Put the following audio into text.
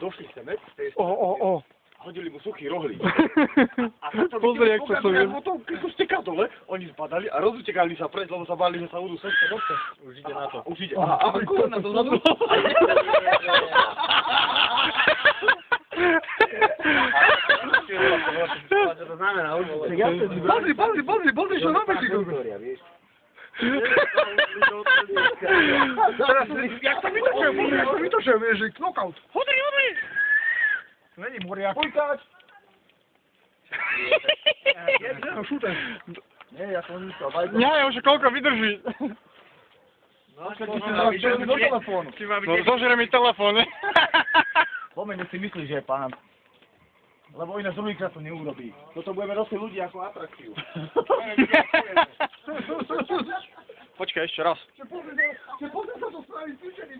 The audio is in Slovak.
došli sem, hodili mu suchý rohlík. A Pozri, jak sa to je. Potom, keď to steká dole, oni zbadali a rozutekali sa preč, lebo sa báli, že sa budú sešť noce. Už ide na to. Už ide. A kolena dozadu. Čo to znamená? Pozri, čo robíš, ty kokos. Teraz, jak sa vytočujem, vieš, že knockout. Hodri! To není moriak. Pojkáč! No, šúter. Nie, ja som myslel, bajko. Nie, už koľko vydrží. No, keď si sa vytočujem do telefónu. No, zožere mi telefón. Pomene si myslíš, že je pán. Lebo ináč druhýkrát to neurobí. Toto budeme nosiť ľudí ako atrakciu. Počkaj, ešte raz. Pozri sa to spraviť, cvičený.